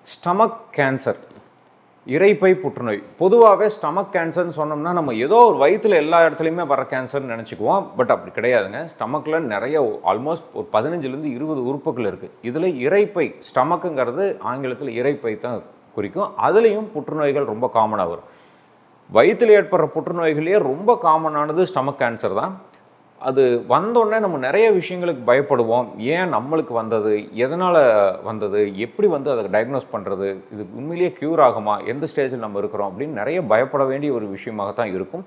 Stomach cancer, இரைப்பை புற்றுநோய். பொதுவாகவே ஸ்டமக் கேன்சர்னு சொன்னோம்னா நம்ம ஏதோ ஒரு வயிற்றில் எல்லா இடத்துலையுமே வர கேன்சர்னு நினச்சிக்குவோம். பட் அப்படி கிடையாதுங்க. ஸ்டமக்கில் நிறைய ஆல்மோஸ்ட் ஒரு 15லேருந்து 20 உறுப்புகள் இருக்குது. இதில் இரைப்பை, ஸ்டமக்குங்கிறது ஆங்கிலத்தில் இரைப்பை தான் குறிக்கும். அதுலேயும் புற்றுநோய்கள் ரொம்ப காமனாக வரும். வயிற்றில் ஏற்படுற புற்றுநோய்களையே ரொம்ப காமனானது ஸ்டமக் கேன்சர் தான். அது வந்தோடனே நம்ம நிறைய விஷயங்களுக்கு பயப்படுவோம். ஏன் நம்மளுக்கு வந்தது, எதனால் வந்தது, எப்படி வந்து அதை டயக்னோஸ் பண்ணுறது, இது உண்மையிலேயே க்யூர் ஆகுமா, எந்த ஸ்டேஜில் நம்ம இருக்கிறோம் அப்படின்னு நிறைய பயப்பட வேண்டிய ஒரு விஷயமாக தான் இருக்கும்.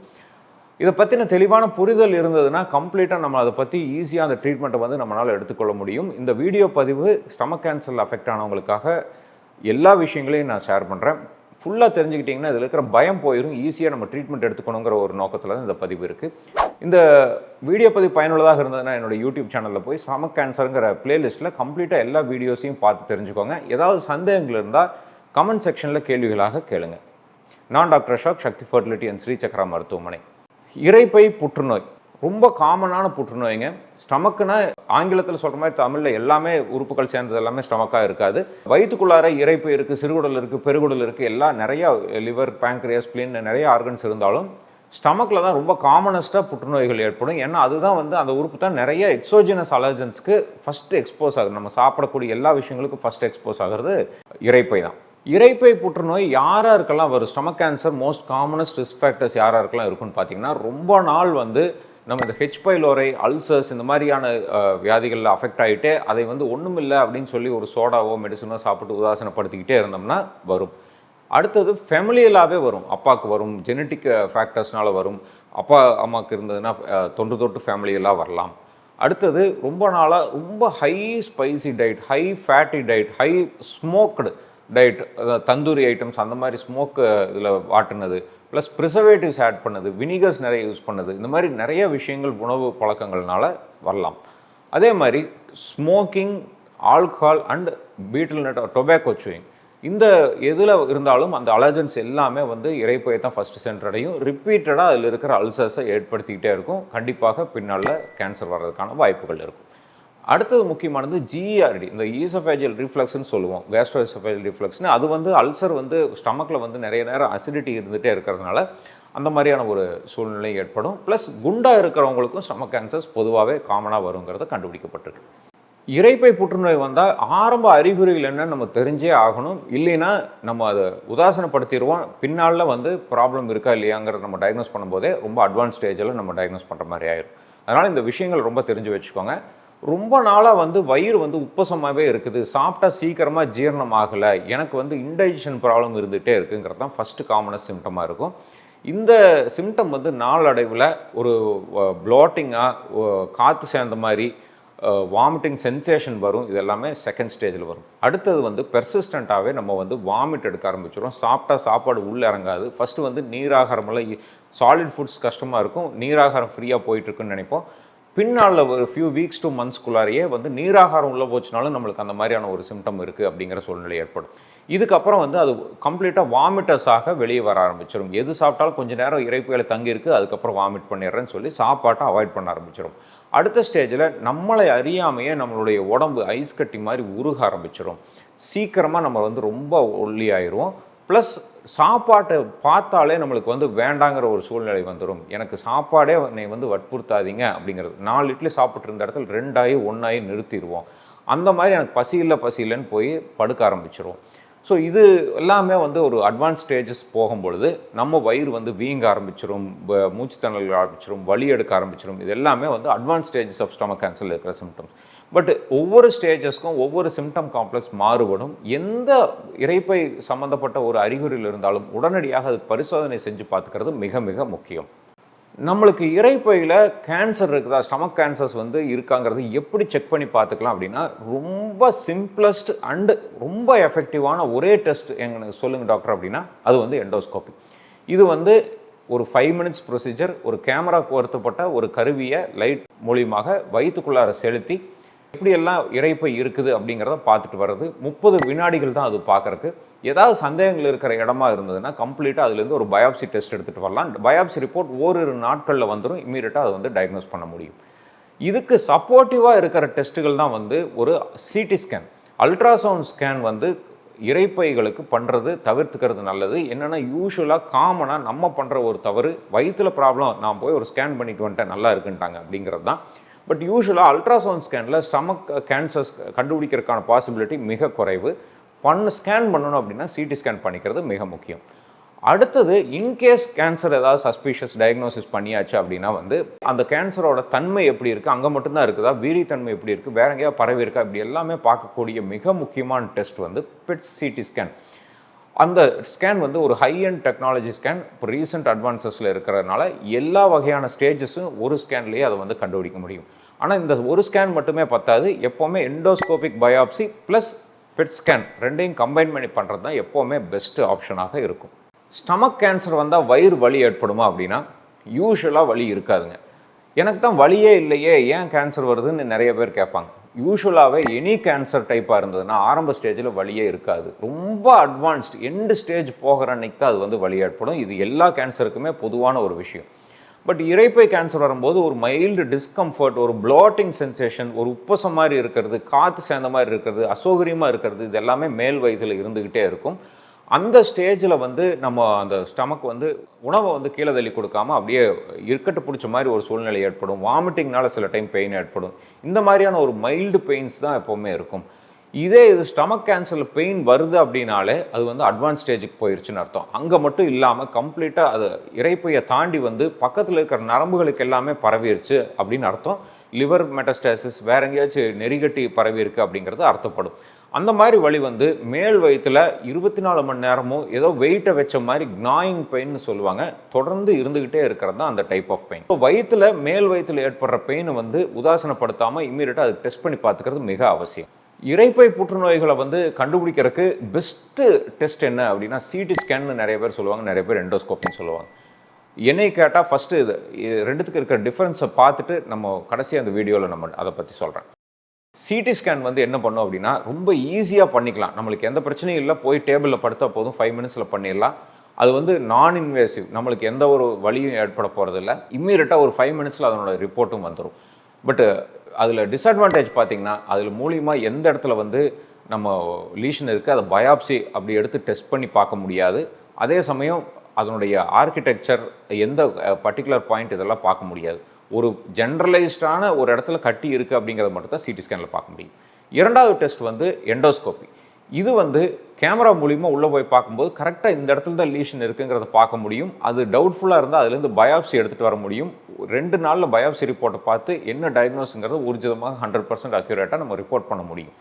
இதை பற்றின தெளிவான புரிதல் இருந்ததுன்னா கம்ப்ளீட்டாக நம்ம அதை பற்றி ஈஸியாக அந்த ட்ரீட்மெண்ட்டை வந்து நம்மளால் எடுத்துக்கொள்ள முடியும். இந்த வீடியோ பதிவு ஸ்டமக் கேன்சரில் அஃபெக்ட் ஆனவங்களுக்காக எல்லா விஷயங்களையும் நான் ஷேர் பண்ணுறேன். ஃபுல்லாக தெரிஞ்சுக்கிட்டிங்கன்னா இதில் இருக்கிற பயம் போயிடும். ஈஸியாக நம்ம ட்ரீட்மெண்ட் எடுத்துக்கணுங்கிற ஒரு நோக்கத்தில் தான் இந்த பதிவு இருக்குது. இந்த வீடியோ பதிவு பயனுள்ளதாக இருந்ததுன்னா என்னோட யூடியூப் சேனலில் போய் ஸ்டமக் கேன்சருங்கிற பிளேலிஸ்ட்டில் கம்ப்ளீட்டாக எல்லா வீடியோஸையும் பார்த்து தெரிஞ்சுக்கோங்க. ஏதாவது சந்தேகங்கள் இருந்தால் கமெண்ட் செக்ஷனில் கேள்விகளாக கேளுங்க. நான் doctor Ashok, Sakthi fertility and Sri Chakra மருத்துவமனை. இரைப்பை புற்றுநோய் ரொம்ப காமனான புற்றுநோய்ங்க. ஸ்டமக்குனா ஆங்கிலத்தில் சொல்கிற மாதிரி தமிழில் எல்லாமே உறுப்புகள் சேர்ந்தது எல்லாமே ஸ்டமக்காக இருக்காது. வயிற்றுக்குள்ளார இரைப்பை இருக்குது, சிறுகுடல் இருக்குது, பெருகுடல் இருக்குது, எல்லாம் நிறையா லிவர், பேங்க்ரியாஸ், ஸ்ப்ளீன் நிறைய ஆர்கன்ஸ் இருந்தாலும் ஸ்டமக்கில் தான் ரொம்ப காமனஸ்ட்டாக புற்றுநோய்கள் ஏற்படும். ஏன்னா அதுதான் வந்து அந்த உறுப்பு தான் நிறைய எக்ஸோஜினஸ் அலர்ஜன்ஸ்க்கு ஃபஸ்ட்டு எக்ஸ்போஸ் ஆகுது. நம்ம சாப்பிடக்கூடிய எல்லா விஷயங்களுக்கும் ஃபஸ்ட்டு எக்ஸ்போஸ் ஆகிறது இரைப்பை தான். இரைப்பை புற்றுநோய் யாராருக்கெல்லாம் வரும்? Stomach cancer most commonest risk factors யாராருக்கெல்லாம் இருக்குன்னு பார்த்தீங்கன்னா, ரொம்ப நாள் வந்து நம்ம இந்த ஹெச் பைலோரை, அல்சர்ஸ் இந்த மாதிரியான வியாதிகளில் அஃபெக்ட் ஆகிட்டு அதை வந்து ஒன்றும் இல்லை அப்படின்னு சொல்லி ஒரு சோடாவோ மெடிசனோ சாப்பிட்டு உதாசனப்படுத்திக்கிட்டே இருந்தோம்னா வரும். அடுத்தது ஃபெமிலியலாகவே வரும். அப்பாவுக்கு வரும், ஜெனட்டிக் ஃபேக்டர்ஸ்னால வரும். அப்பா அம்மாவுக்கு இருந்ததுன்னா தொன்று தொட்டு ஃபேமிலியெல்லாம் வரலாம். அடுத்தது ரொம்ப நாளாக ரொம்ப high spicy diet, high fatty diet, high smoked diet, tandoori items அந்த மாதிரி ஸ்மோக்கு இதில் வாட்டினது, ப்ளஸ் ப்ரிசர்வேட்டிவ்ஸ் ஆட் பண்ணது, வினிகர்ஸ் நிறைய யூஸ் பண்ணது, இந்த மாதிரி நிறைய விஷயங்கள் உணவு பழக்கங்கள்னால வரலாம். அதே மாதிரி smoking, alcohol and beetle nut tobacco chewing, இந்த எதில் இருந்தாலும் அந்த அலர்ஜன்ஸ் எல்லாமே வந்து இரைப்பையை தான் ஃபஸ்ட்டு சென்றடையும். ரிப்பீட்டடாக அதில் இருக்கிற அல்சர்ஸை ஏற்படுத்திக்கிட்டே இருக்கும். கண்டிப்பாக பின்னால் கேன்சர் வர்றதுக்கான வாய்ப்புகள் இருக்கும். அடுத்தது முக்கியமானது ஜிஆர்டி, இந்த ஈசோஃபேஜியல் ரிஃப்ளக்ஸ்னு சொல்லுவோம், கேஸ்ட்ரோ ஈசோஃபேஜியல் ரிஃப்ளக்ஸ்னு. அது வந்து அல்சர் வந்து ஸ்டமக்கில் வந்து நிறைய நேரம் அசிடிட்டி இருந்துகிட்டே இருக்கிறதுனால அந்த மாதிரியான ஒரு சூழ்நிலை ஏற்படும். ப்ளஸ் குண்டாக இருக்கிறவங்களுக்கும் ஸ்டமக் கேன்சர்ஸ் பொதுவாகவே காமனாக வருங்கிறது கண்டுபிடிக்கப்பட்டிருக்கு. இரைப்பை புற்றுநோய் வந்தால் ஆரம்ப அறிகுறிகள் என்னன்னு நம்ம தெரிஞ்சே ஆகணும். இல்லைன்னா நம்ம அதை உதாசனப்படுத்திடுவோம். பின்னால் வந்து ப்ராப்ளம் இருக்கா இல்லையாங்கிறத நம்ம டயக்னோஸ் பண்ணும்போதே ரொம்ப அட்வான்ஸ் ஸ்டேஜில் நம்ம டயக்னோஸ் பண்ணுற மாதிரி ஆயிடும். அதனால் இந்த விஷயங்கள் ரொம்ப தெரிஞ்சு வச்சுக்கோங்க. ரொம்ப நாளாக வந்து வயிறு வந்து உப்பசமாகவே இருக்குது, சாப்பிட்டா சீக்கிரமாக ஜீரணம் ஆகலை, எனக்கு வந்து இன்டைஜஷன் ப்ராப்ளம் இருந்துகிட்டே இருக்குங்கிறது தான் ஃபஸ்ட்டு காமனஸ் சிம்டமாக இருக்கும். இந்த சிம்டம் வந்து நாளடைவில் ஒரு ப்ளோட்டிங்காக, காற்று சேர்ந்த மாதிரி வாமிட்டிங் சென்சேஷன் வரும். இது எல்லாமே செகண்ட் ஸ்டேஜில் வரும். அடுத்தது வந்து பெர்சிஸ்டண்ட்டாகவே நம்ம வந்து வாமிட் எடுக்க ஆரம்பிச்சிடும். சாப்பிட்டா சாப்பாடு உள்ளே இறங்காது. ஃபஸ்ட்டு வந்து நீராகாரமெல்லாம் சாலிட் ஃபுட்ஸ் கஷ்டமாக இருக்கும், நீராகாரம் ஃப்ரீயாக போயிட்டுருக்குன்னு நினைப்போம். பின்னால் ஒரு ஃபியூ வீக்ஸ் டு மந்த்ஸ்குள்ளாரையே வந்து நீராகாரம் உள்ளே போச்சுனாலும் நம்மளுக்கு அந்த மாதிரியான ஒரு சிம்டம் இருக்குது அப்படிங்கிற சூழ்நிலை ஏற்படும். இதுக்கப்புறம் வந்து அது கம்ப்ளீட்டாக வாமிட்டர்ஸாக வெளியே வர ஆரம்பிச்சிடும். எது சாப்பிட்டாலும் கொஞ்சம் நேரம் இரைப்பையில் தங்கியிருக்கு, அதுக்கப்புறம் வாமிட் பண்ணிடுறேன்னு சொல்லி சாப்பாட்டை அவாய்ட் பண்ண ஆரம்பிச்சிடும். அடுத்த ஸ்டேஜில் நம்மளை அறியாமையே நம்மளுடைய உடம்பு ஐஸ் கட்டி மாதிரி உருக ஆரம்பிச்சிடும். சீக்கிரமாக நம்ம வந்து ரொம்ப ஒல்லி ஆயிடுவோம். ப்ளஸ் சாப்பாட்டை பார்த்தாலே நம்மளுக்கு வந்து வேண்டாங்கிற ஒரு சூழ்நிலை வந்துடும். எனக்கு சாப்பாடே என்னை வந்து வற்புறுத்தாதீங்க அப்படிங்கிறது. 4 இட்லி சாப்பிட்டு இருந்த இடத்துல 2 ஆகி 1 ஆகி நிறுத்திடுவோம். அந்த மாதிரி எனக்கு பசி இல்லைன்னு போய் படுக்க ஆரம்பிச்சிடும். ஸோ இது எல்லாமே வந்து ஒரு அட்வான்ஸ் ஸ்டேஜஸ் போகும்பொழுது நம்ம வயிறு வந்து வீங்க ஆரம்பிச்சிடும், மூச்சு திணறல் ஆரம்பிச்சிடும், வலி எடுக்க ஆரம்பிச்சிடும். இது எல்லாமே வந்து அட்வான்ஸ் ஸ்டேஜஸ் ஆஃப் ஸ்டமக் கேன்சரில் இருக்கிற சிம்டம்ஸ். பட் ஒவ்வொரு ஸ்டேஜஸ்க்கும் ஒவ்வொரு சிம்டம் காம்ப்ளெக்ஸ் மாறுபடும். எந்த இரைப்பை சம்மந்தப்பட்ட ஒரு அறிகுறியில் இருந்தாலும் உடனடியாக அதுக்கு பரிசோதனை செஞ்சு பார்த்துக்கிறது மிக மிக முக்கியம். நம்மளுக்கு இரைப்பையில் கேன்சர் இருக்குதா, ஸ்டமக் கேன்சர்ஸ் வந்து இருக்காங்கிறது எப்படி செக் பண்ணி பார்த்துக்கலாம் அப்படின்னா, ரொம்ப சிம்பிளஸ்ட் அண்டு ரொம்ப எஃபெக்டிவான ஒரே டெஸ்ட் எங்களுக்கு சொல்லுங்கள் டாக்டர் அப்படின்னா அது வந்து எண்டோஸ்கோபி. இது வந்து ஒரு 5 மினிட்ஸ் ப்ரொசீஜர். ஒரு கேமரா பொருத்தப்பட்ட ஒரு கருவியை லைட் மூலியமாக வயிற்றுக்குள்ளார செலுத்தி எப்படியெல்லாம் இரைப்பை இருக்குது அப்படிங்கிறத பார்த்துட்டு வர்றது. 30 வினாடிகள் தான் அது பார்க்குறக்கு. ஏதாவது சந்தேகங்கள் இருக்கிற இடமா இருந்ததுன்னா கம்ப்ளீட்டாக அதுலேருந்து ஒரு பயாப்சி டெஸ்ட் எடுத்துகிட்டு வரலாம். பயாப்சி ரிப்போர்ட் ஓரிரு நாட்களில் வந்துடும். இம்மீடியட்டாக அதை வந்து டயக்னோஸ் பண்ண முடியும். இதுக்கு சப்போர்ட்டிவாக இருக்கிற டெஸ்ட்டுகள் தான் வந்து ஒரு சிடி ஸ்கேன், அல்ட்ராசவுண்ட் ஸ்கேன் வந்து இரைப்பைகளுக்கு பண்ணுறது தவிர்த்துக்கிறது நல்லது. என்னென்னா யூஸ்வலாக காமனாக நம்ம பண்ணுற ஒரு தவறு, வயிற்றில் ப்ராப்ளம், நான் போய் ஒரு ஸ்கேன் பண்ணிட்டு வந்துட்டேன் நல்லா இருக்குன்ட்டாங்க அப்படிங்கிறது தான். பட் யூஸ்வலாக அல்ட்ராசவுண்ட் ஸ்கேனில் ஸ்டமக் கேன்சர்ஸ் கண்டுபிடிக்கிறதுக்கான பாசிபிலிட்டி மிக குறைவு. ஸ்கேன் பண்ணணும் அப்படின்னா சிடி ஸ்கேன் பண்ணிக்கிறது மிக முக்கியம். அடுத்தது, இன்கேஸ் கேன்சர் ஏதாவது சஸ்பீஷியஸ் டயக்னோசிஸ் பண்ணியாச்சு அப்படின்னா அந்த கேன்சரோட தன்மை எப்படி இருக்குது, அங்கே மட்டும்தான் இருக்குதா, வீரியத்தன்மை எப்படி இருக்குது, வேற எங்கேயாவது பரவி இருக்கா, இப்படி எல்லாமே பார்க்கக்கூடிய மிக முக்கியமான டெஸ்ட் பெட் சிடி ஸ்கேன். அந்த ஸ்கேன் ஒரு ஹை அண்ட் டெக்னாலஜி ஸ்கேன். இப்போ ரீசெண்ட் அட்வான்சஸில் இருக்கிறதுனால எல்லா வகையான ஸ்டேஜஸும் ஒரு ஸ்கேன்லேயே அதை கண்டுபிடிக்க முடியும். ஆனால் இந்த ஒரு ஸ்கேன் மட்டுமே பத்தாது. எப்போவுமே endoscopic biopsy plus bed scan ரெண்டையும் கம்பைன் பண்ணி பண்ணுறது தான் எப்போவுமே பெஸ்ட்டு ஆப்ஷனாக இருக்கும். ஸ்டமக் கேன்சர் வந்தால் வயிறு வலி ஏற்படுமா அப்படின்னா யூஸ்வலாக வலி இருக்காதுங்க. எனக்கு தான் வலியே இல்லையே, ஏன் கேன்சர் வருதுன்னு நிறைய பேர் கேட்பாங்க. யூஸ்வலாகவே எனி கேன்சர் டைப்பாக இருந்ததுன்னா ஆரம்ப ஸ்டேஜில் வலியே இருக்காது. ரொம்ப அட்வான்ஸ்டு எண்டு ஸ்டேஜ் போகிற அன்னைக்கு தான் அது வலி ஏற்படும். இது எல்லா கேன்சருக்குமே பொதுவான ஒரு விஷயம். பட் இரைப்பை கேன்சர் வரும்போது ஒரு மைல்டு டிஸ்கம்ஃபர்ட், ஒரு ப்ளோட்டிங் சென்சேஷன், ஒரு உப்பசம் மாதிரி இருக்கிறது, காற்று சேர்ந்த மாதிரி இருக்கிறது, அசௌகரியமாக இருக்கிறது, இது எல்லாமே மேல் வயிற்றில் இருந்துக்கிட்டே இருக்கும். அந்த ஸ்டேஜில் நம்ம அந்த ஸ்டமக் உணவை கீழே தள்ளி கொடுக்காம அப்படியே இருக்கட்டு பிடிச்ச மாதிரி ஒரு சூழ்நிலை ஏற்படும். வாமிட்டிங்னால சில டைம் பெயின் ஏற்படும். இந்த மாதிரியான ஒரு மைல்டு பெயின்ஸ் தான் எப்போவுமே இருக்கும். இது ஸ்டமக் கேன்சரில் பெயின் வருது அப்படின்னாலே அது அட்வான்ஸ் ஸ்டேஜுக்கு போயிடுச்சுன்னு அர்த்தம். அங்கே மட்டும் இல்லாமல் கம்ப்ளீட்டாக அது இரைப்பையை தாண்டி பக்கத்தில் இருக்கிற நரம்புகளுக்கு எல்லாமே பரவிடுச்சு அப்படின்னு அர்த்தம். லிவர் மெட்டஸ்டாசிஸ், வேற எங்கேயாச்சும் நெறிகட்டி பரவி இருக்குது அப்படிங்கிறது அர்த்தப்படும். அந்த மாதிரி வலி மேல் வயிற்றில் 24 மணி நேரமும் ஏதோ வெயிட்டை வச்ச மாதிரி க்னாயிங் பெயின்னு சொல்லுவாங்க, தொடர்ந்து இருந்துக்கிட்டே இருக்கிறது தான் அந்த டைப் ஆஃப் பெயின். இப்போ வயிற்றில் மேல் வயிற்றில் ஏற்படுற பெயினை உதாசனப்படுத்தாமல் இம்மீடியட்டாக அது டெஸ்ட் பண்ணி பார்த்துக்கிறது மிக அவசியம். இரைப்பை புற்றுநோய்களை கண்டுபிடிக்கிறதுக்கு பெஸ்ட்டு டெஸ்ட் என்ன அப்படின்னா சிடி ஸ்கேன்னு நிறைய பேர் சொல்லுவாங்க, நிறைய பேர் எண்டோஸ்கோப்பின்னு சொல்லுவாங்க. என்னை கேட்டால் ஃபஸ்ட்டு இது ரெண்டுத்துக்கு இருக்கிற டிஃப்ரென்ஸை பார்த்துட்டு நம்ம கடைசியாக அந்த வீடியோவில் நம்ம அதை பற்றி சொல்கிறேன். சிடி ஸ்கேன் என்ன பண்ணும் அப்படின்னா ரொம்ப ஈஸியாக பண்ணிக்கலாம். நம்மளுக்கு எந்த பிரச்சனையும் இல்லை, போய் டேபிளில் படுத்தா போதும், 5 மினிட்ஸில் பண்ணிடலாம். அது நான் இன்வேசிவ், நம்மளுக்கு எந்த ஒரு வலியும் ஏற்பட போகிறதில்ல. இம்மீடியட்டாக ஒரு 5 மினிட்ஸில் அதனோட ரிப்போர்ட்டும் வந்துடும். பட்டு அதில் டிஸ்அட்வான்டேஜ் பார்த்திங்கன்னா, அதில் மூலியமாக எந்த இடத்துல நம்ம லீஷன் இருக்குது அதை பயாப்சி அப்படி எடுத்து டெஸ்ட் பண்ணி பார்க்க முடியாது. அதே சமயம் அதனுடைய ஆர்கிடெக்சர், எந்த பர்டிகுலர் பாயிண்ட் இதெல்லாம் பார்க்க முடியாது. ஒரு ஜென்ரலைஸ்டான ஒரு இடத்துல கட்டி இருக்குது அப்படிங்கிறது மட்டும் தான் சிடி ஸ்கேனில் பார்க்க முடியும். இரண்டாவது டெஸ்ட் எண்டோஸ்கோப்பி. இது கேமரா மூலிமா உள்ளே போய் பார்க்கும்போது கரெக்டாக இந்த இடத்துல தான் லீஷன் இருக்குங்கிறத பார்க்க முடியும். அது டவுட்ஃபுல்லாக இருந்தால் அதுலேருந்து பயாப்சி எடுத்துகிட்டு வர முடியும். 2 நாளில் பயாப்சி ரிப்போர்ட்டை பார்த்து என்ன டயக்னோஸுங்கிறது ஊர்ஜிதமாக 100% அக்யூரேட்டாக நம்ம ரிப்போர்ட் பண்ண முடியும்.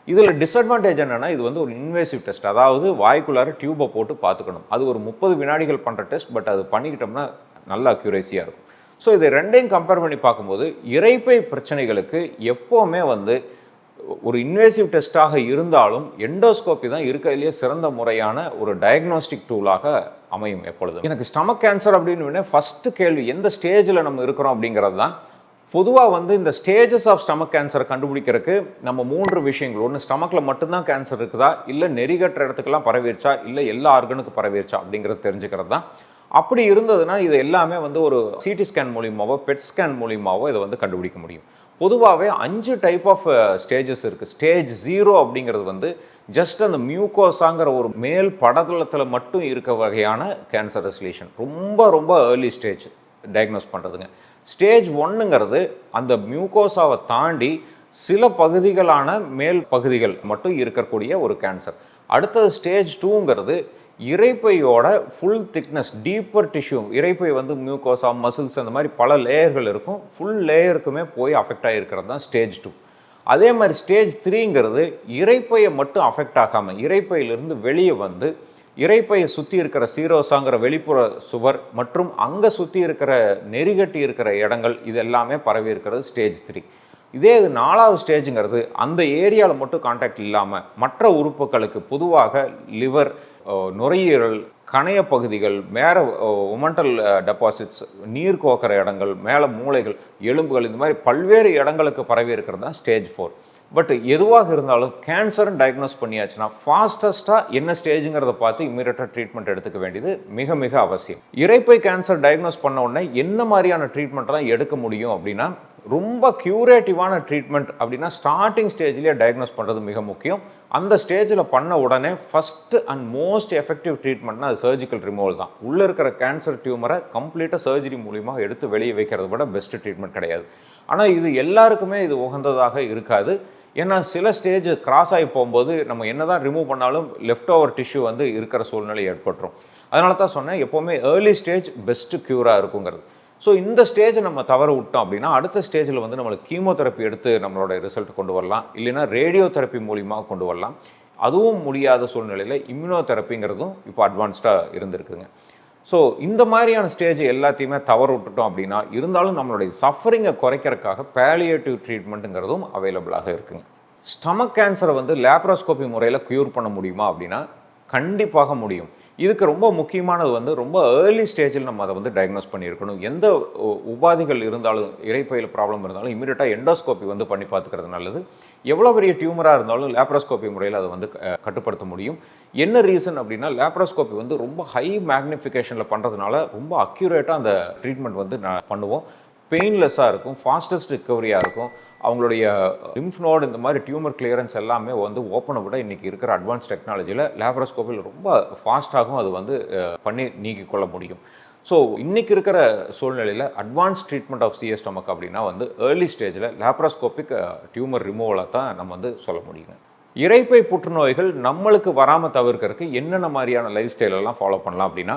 இதில் டிஸ்அட்வான்டேஜ் என்னென்னா, இது ஒரு இன்வேசிவ் டெஸ்ட். அதாவது வாய்க்குள்ளார டியூப்பை போட்டு பார்த்துக்கணும். அது ஒரு 30 வினாடிகள் பண்ணுற டெஸ்ட். பட் அது பண்ணிக்கிட்டோம்னா நல்ல அக்யூரேசியாக இருக்கும். ஸோ இது ரெண்டையும் கம்பேர் பண்ணி பார்க்கும்போது இரைப்பை பிரச்சனைகளுக்கு எப்போவுமே ஒரு இன்வேசிவ் டெஸ்ட்டாக இருந்தாலும் எண்டோஸ்கோப்பி தான் இருக்கிறதுலேயே சிறந்த முறையான ஒரு டயக்னோஸ்டிக் டூலாக அமையும் எப்பொழுதும். எனக்கு ஸ்டமக் கேன்சர் அப்படின்னு ஃபஸ்ட்டு கேள்வி எந்த ஸ்டேஜில் நம்ம இருக்கிறோம் அப்படிங்கிறது தான். பொதுவாக இந்த ஸ்டேஜஸ் ஆஃப் ஸ்டமக் கேன்சரை கண்டுபிடிக்கிறதுக்கு நம்ம 3 விஷயங்கள். ஒன்று, ஸ்டமக்கில் மட்டும்தான் கேன்சர் இருக்குதா, இல்லை நெறிகட்டுற இடத்துக்கெல்லாம் பரவிடுச்சா, இல்லை எல்லா ஆர்கனுக்கும் பரவிடுச்சா அப்படிங்கிறது தெரிஞ்சுக்கிறது தான். அப்படி இருந்ததுன்னா இது எல்லாமே ஒரு சிடி ஸ்கேன் மூலியமாவோ பெட் ஸ்கேன் மூலியமாவோ இதை கண்டுபிடிக்க முடியும். பொதுவாகவே 5 டைப் ஆஃப் ஸ்டேஜஸ் இருக்குது. ஸ்டேஜ் 0 அப்படிங்கிறது ஜஸ்ட் அந்த மியூகோசாங்கிற ஒரு மேல் படதளத்தில் மட்டும் இருக்க வகையான கேன்சரஸ் லீஷன். ரொம்ப ரொம்ப ஏர்லி ஸ்டேஜ் டயக்னோஸ் பண்ணுறதுங்க. ஸ்டேஜ் 1ங்கிறது அந்த மியூகோசாவை தாண்டி சில பகுதிகளான மேல் பகுதிகள் மட்டும் இருக்கக்கூடிய ஒரு கேன்சர். அடுத்தது ஸ்டேஜ் 2ங்கிறது இரைப்பையோட ஃபுல் திக்னஸ், டீப்பர் டிஷ்யூ. இரைப்பை மியூகோசா, மசில்ஸ், அந்த மாதிரி பல லேயர்கள் இருக்கும். ஃபுல் லேயருக்குமே போய் அஃபெக்ட் ஆகிருக்கிறது தான் ஸ்டேஜ் 2. அதே மாதிரி ஸ்டேஜ் 3ங்கிறது இரைப்பையை மட்டும் அஃபெக்ட் ஆகாமல் இரைப்பையிலிருந்து வெளியே இரைப்பையை சுற்றி இருக்கிற சீரோசாங்கிற வெளிப்புற சுவர் மற்றும் அங்கே சுற்றி இருக்கிற நெறிகட்டி இருக்கிற இடங்கள் இது எல்லாமே பரவி இருக்கிறது ஸ்டேஜ் 3. இதே இது 4வது ஸ்டேஜுங்கிறது அந்த ஏரியாவில் மட்டும் கான்டாக்ட் இல்லாமல் மற்ற உறுப்புகளுக்கு, பொதுவாக லிவர், நுரையீரல், கணைய பகுதிகள், மேலே ஒமண்டல் டெபாசிட்ஸ், நீர் கோக்கிற இடங்கள், மேலே மூளைகள், எலும்புகள், இந்த மாதிரி பல்வேறு இடங்களுக்கு பரவி இருக்கிறது தான் ஸ்டேஜ் 4. பட் எதுவாக இருந்தாலும் கேன்சர்னு டயக்னோஸ் பண்ணியாச்சுன்னா ஃபாஸ்டஸ்ட்டாக என்ன ஸ்டேஜுங்கிறத பார்த்து இம்மீடியட்டாக ட்ரீட்மெண்ட் எடுத்துக்க வேண்டியது மிக மிக அவசியம். இரைப்பை கேன்சர் டயக்னோஸ் பண்ண உடனே என்ன மாதிரியான ட்ரீட்மெண்ட்லாம் எடுக்க முடியும் அப்படின்னா, ரொம்ப க்யூரேட்டிவான ட்ரீட்மெண்ட் அப்படின்னா ஸ்டார்டிங் ஸ்டேஜ்லேயே டயக்னோஸ் பண்ணுறது மிக முக்கியம். அந்த ஸ்டேஜில் பண்ண உடனே ஃபஸ்ட்டு அண்ட் மோஸ்ட் எஃபெக்டிவ் ட்ரீட்மெண்ட்னா அது சர்ஜிக்கல் ரிமூவல் தான். உள்ளே இருக்கிற கேன்சர் டியூமரை கம்ப்ளீட்டாக சர்ஜரி மூலிமா எடுத்து வெளியே வைக்கிறத விட பெஸ்ட் ட்ரீட்மெண்ட் கிடையாது. ஆனால் இது எல்லாருக்குமே இது உகந்ததாக இருக்காது. ஏன்னா சில ஸ்டேஜ் கிராஸ் ஆகி போகும்போது நம்ம என்ன தான் ரிமூவ் பண்ணாலும் லெஃப்ட் ஓவர் டிஷ்யூ வந்து இருக்கிற சூழ்நிலை ஏற்பட்டுரும். அதனால தான் சொன்னேன், எப்போவுமே ஏர்லி ஸ்டேஜ் பெஸ்ட்டு க்யூராக இருக்குங்கிறது. ஸோ இந்த ஸ்டேஜை நம்ம தவற விட்டோம் அப்படின்னா அடுத்த ஸ்டேஜில் வந்து நம்மளுக்கு கீமோதெரப்பி எடுத்து நம்மளோட ரிசல்ட் கொண்டு வரலாம், இல்லைன்னா ரேடியோ தெரப்பி மூலிமா கொண்டு வரலாம். அதுவும் முடியாத சூழ்நிலையில் இம்யூனோதெரப்பிங்கிறதும் இப்போ அட்வான்ஸ்டாக இருந்திருக்குங்க. ஸோ இந்த மாதிரியான ஸ்டேஜ் எல்லாத்தையுமே தவற விட்டுட்டோம் அப்படின்னா இருந்தாலும் நம்மளுடைய சஃபரிங்கை குறைக்கிறதுக்காக பேலியேட்டிவ் ட்ரீட்மெண்ட்டுங்கிறதும் அவைலபிளாக இருக்குங்க. ஸ்டமக் கேன்சரை வந்து லேப்ரோஸ்கோபி முறையில் க்யூர் பண்ண முடியுமா அப்படின்னா கண்டிப்பாக முடியும். இதுக்கு ரொம்ப முக்கியமானது வந்து ரொம்ப ஏர்லி ஸ்டேஜில் நம்ம அதை வந்து டயக்னோஸ் பண்ணியிருக்கணும். எந்த உபாதிகள் இருந்தாலும், இரைப்பையில் ப்ராப்ளம் இருந்தாலும் இமீடியட்டாக எண்டோஸ்கோபி வந்து பண்ணி பார்த்துக்கிறது நல்லது. எவ்வளோ பெரிய டியூமராக இருந்தாலும் லேப்ரோஸ்கோபி முறையில் அதை வந்து கட்டுப்படுத்த முடியும். என்ன ரீசன் அப்படின்னா லேப்ரோஸ்கோபி வந்து ரொம்ப ஹை மேக்னிஃபிகேஷனில் பண்ணுறதுனால ரொம்ப அக்யூரேட்டாக அந்த ட்ரீட்மெண்ட் வந்து பண்ணுவோம். பெயின்லெஸ்ஸாக இருக்கும், ஃபாஸ்டஸ்ட் ரிக்கவரியாக இருக்கும். அவங்களுடைய லிம்ஃப் நோடு இந்த மாதிரி டியூமர் கிளியரன்ஸ் எல்லாமே வந்து ஓப்பனை விட இன்றைக்கி இருக்கிற அட்வான்ஸ் டெக்னாலஜியில் லேப்ரோஸ்கோப்பியில் ரொம்ப ஃபாஸ்ட்டாகவும் அது வந்து பண்ணி நீக்கிக் கொள்ள முடியும். ஸோ இன்றைக்கி இருக்கிற சூழ்நிலையில் advance treatment of CS stomach அப்படின்னா வந்து ஏர்லி ஸ்டேஜில் லேப்ரோஸ்கோபிக் டியூமர் ரிமூவலை தான் நம்ம வந்து சொல்ல முடியுங்க. இரைப்பை புற்றுநோய்கள் நம்மளுக்கு வராமல் தவிர்க்கிறதுக்கு என்னென்ன மாதிரியான லைஃப் ஸ்டைலெல்லாம் ஃபாலோ பண்ணலாம் அப்படின்னா,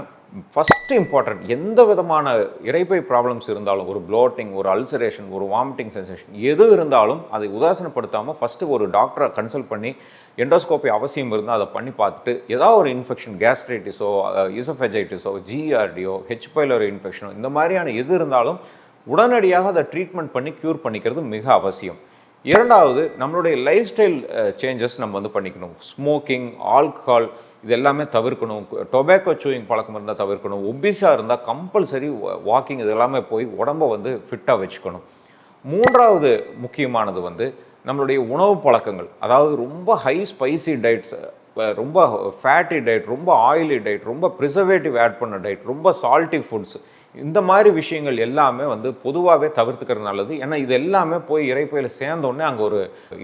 ஃபஸ்ட்டு இம்பார்ட்டன்ட், எந்த விதமான இரைப்பை ப்ராப்ளம்ஸ் இருந்தாலும், ஒரு ப்ளோட்டிங், ஒரு அல்சரேஷன், ஒரு வாமிட்டிங் சென்சேஷன் எது இருந்தாலும் அதை உதாசனப்படுத்தாமல் ஃபஸ்ட்டு ஒரு டாக்டரை கன்சல்ட் பண்ணி எண்டோஸ்கோபி அவசியம் இருந்தால் அதை பண்ணி பார்த்துட்டு ஏதாவது ஒரு இன்ஃபெக்ஷன், கேஸ்ட்ரைட்டிஸோ, இசோஃபெஜைட்டிஸோ, ஜிஆர்டியோ, ஹெச் பைலோரி இன்ஃபெக்ஷனோ இந்த மாதிரியான எது இருந்தாலும் உடனடியாக அதை ட்ரீட்மெண்ட் பண்ணி க்யூர் பண்ணிக்கிறது மிக அவசியம். இரண்டாவது, நம்மளுடைய லைஃப் ஸ்டைல் சேஞ்சஸ் நம்ம வந்து பண்ணிக்கணும். ஸ்மோக்கிங், ஆல்கஹால் இது எல்லாமே தவிர்க்கணும். டொபேக்கோ சூயிங் பழக்கம் இருந்தால் தவிர்க்கணும். ஒபிஸாக இருந்தால் கம்பல்சரி வாக்கிங் இது எல்லாமே போய் உடம்பை வந்து ஃபிட்டாக வச்சுக்கணும். மூன்றாவது முக்கியமானது வந்து நம்மளுடைய உணவு பழக்கங்கள். அதாவது ரொம்ப ஹை ஸ்பைசி டயட்ஸ், ரொம்ப ஃபேட்டி டயட், ரொம்ப ஆயிலி டயட், ரொம்ப ப்ரிசர்வேட்டிவ் ஆட் பண்ண டயட், ரொம்ப சால்ட்டி ஃபுட்ஸ், இந்த மாதிரி விஷயங்கள் எல்லாமே வந்து பொதுவாகவே தவிர்த்துக்கிறது நல்லது. ஏன்னா இது எல்லாமே போய் இரைப்பையில் சேர்ந்தோடனே அங்கே ஒரு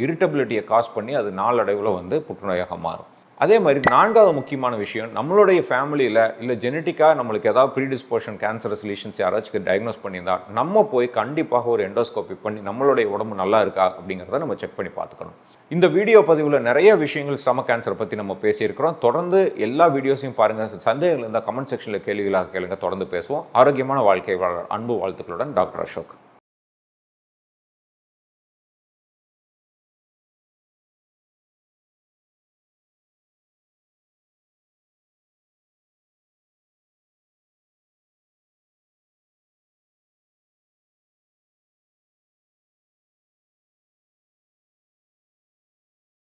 இரிட்டபிலிட்டியை காஸ் பண்ணி அது நாளடைவில் வந்து புற்றுநோயாக மாறும். அதே மாதிரி நான்காவது முக்கியமான விஷயம், நம்மளுடைய ஃபேமிலியில் இல்லை ஜெனட்டிக்காக நம்மளுக்கு ஏதாவது ப்ரீடிஸ்போஷன் கேன்சரஸ் லீஷன்ஸ் யாராச்சும் டயக்னோஸ் பண்ணியிருந்தா நம்ம போய் கண்டிப்பாக ஒரு எண்டோஸ்கோபி பண்ணி நம்மளுடைய உடம்பு நல்லா இருக்கா அப்படிங்கிறத நம்ம செக் பண்ணி பார்த்துக்கணும். இந்த வீடியோ பதிவில் நிறைய விஷயங்கள் ஸ்டமக் கேன்சரை பற்றி நம்ம பேசியிருக்கிறோம். தொடர்ந்து எல்லா வீடியோஸையும் பாருங்கள். சந்தேகங்கள் இருந்தால் கமெண்ட் செக்ஷனில் கேள்விகளாக கேளுங்க. தொடர்ந்து பேசுவோம். ஆரோக்கியமான வாழ்க்கை வாழ அன்பு வாழ்த்துக்களுடன் டாக்டர் அசோக்.